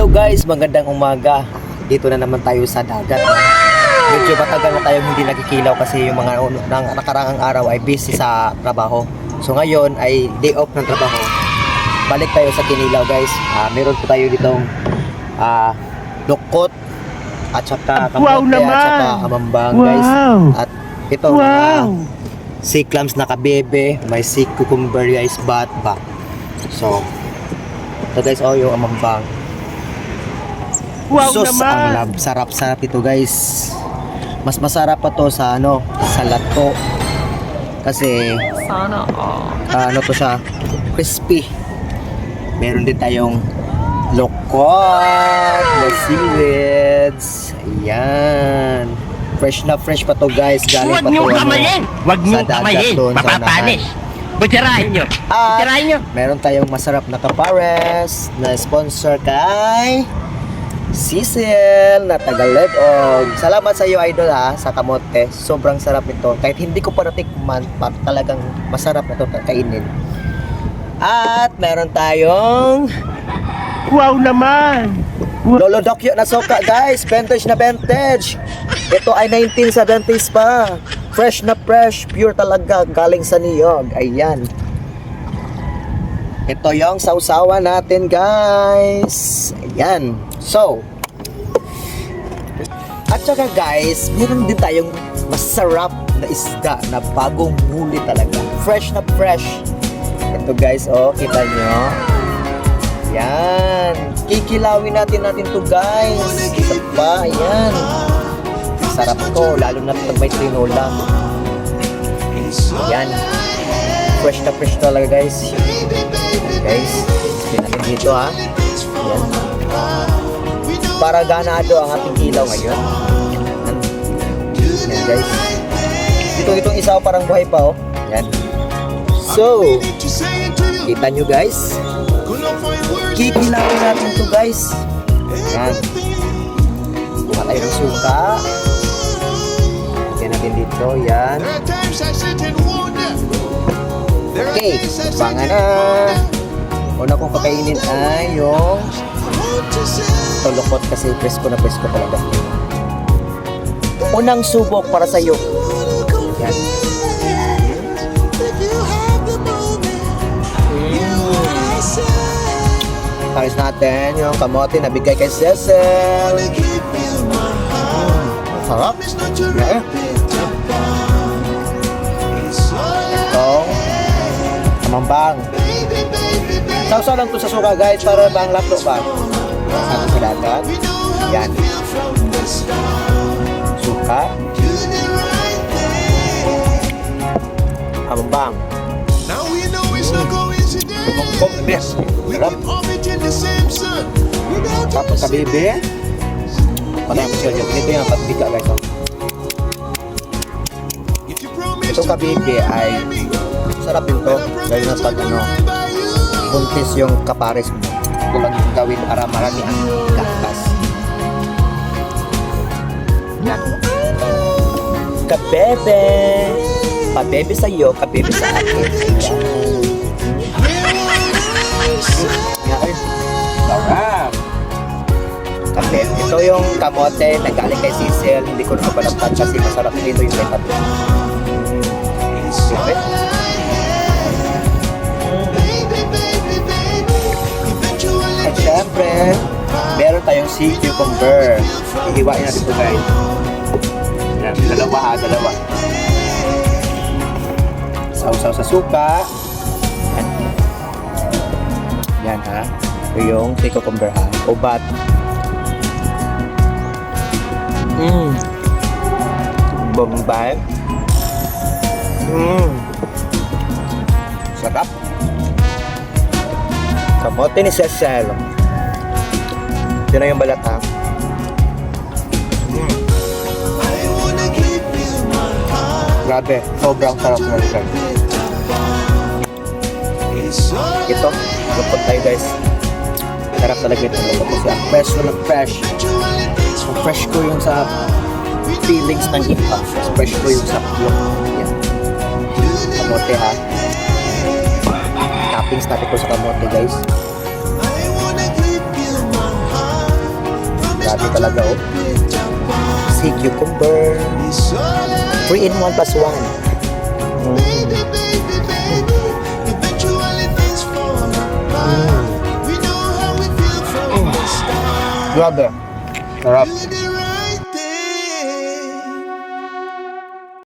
guys, magandang umaga. Dito na naman tayo sa dagat. Medyo matagal na tayong hindi nagkikilaw kasi yung mga nakaraang araw ay busy sa trabaho. So ngayon ay day off ng trabaho. Balik tayo sa Kinilaw guys. Meron po tayo ditong lukot at saka kamote at saka amambang guys. At ito sea clams na kabebe, may sea cucumber guys, batba. So ito guys, yung amambang. Sus, ang sarap-sarap ito guys. Mas masarap pa to sa sa lato. Kasi ano to siya, crispy. Meron din tayong lokot na seaweeds. Ayan. Fresh na fresh pa to guys. Galing pa to Huwag nyo kamayin. Mapapanis. Butirahin nyo. Butirahin nyo. Meron tayong masarap na kapares na sponsor kay Cecil na Tagalog. Salamat sa iyo idol sa kamote. Sobrang sarap ito. Kahit hindi ko pa natikman, talagang masarap na ito kainin. At meron tayong Lolo Dokyo na soka guys. Vintage na vintage. Ito ay 1970s pa. Fresh na fresh. Pure talaga. Galing sa niyog. Ayan. Ito yung sausawan natin guys. Ayan. So, at saka guys, meron din tayong masarap na isda na bagong huli talaga. Fresh na fresh. Ito guys, kita nyo. Yan. Kikilawin natin to guys. Isa pa, ayan. Sarap to, lalo na pag may tinola. Ayan. Fresh na fresh talaga guys. Guys, sabihin natin dito Ayan. Para ganado ang ating ilaw ngayon. Ayan guys. Itong isa parang buhay pa Ayan. So, kita nyo guys. Kikilawin natin to guys. Ayan. Kuha tayo ng suka. Ayan natin dito. Ayan. Okay, bangan na. Una kong kakainin ay yung tulukot kasi presko na presko talaga. Unang subok para sa iyo. Yan. Paris natin yung kamote na bigay kay Cecil. Sarap. Yeah. Itong amambang. Sausaw lang to sa suka guys para bang lapto pa. Sa dagat. Yan. Suka. Amambang. Sarap. Tapos kabebe. Patay mo siya dyan. Ito yung patbika guys. Itong kabebe ay sarap din to. Dahil na pag buntis yung kapares mo. Ito lang yung gawin para marami ang gatas. Yan. Kabebe. Pabebe sa'yo, kabebe sa akin. Yan. Sarap. Kabebe. Ito yung kamote na galing kay Cecil. Hindi ko na mabalagpan kasi masarap dito yung may pato. Okay. At syempre, meron tayong sea cucumber. Ihiwain natin ito guys. Yan, dalawa. Sausaw sa suka. Yan Ito yung sea cucumber Ubat. Bombay. Sarap. Kamote ni Cecil. Ito na yung balat Grabe, sobrang sarap na rin. Ito, lupot tayo guys. Sarap talaga ito. Lupot siya. Fresh na fresh. So, fresh ko yung sa feelings ng iba. Fresh ko yung sa yan. Kamote toppings natin po sa kamote guys. Grabe talaga, oh. Si cucumber. 3 in 1 plus 1. Grabe. Sarap.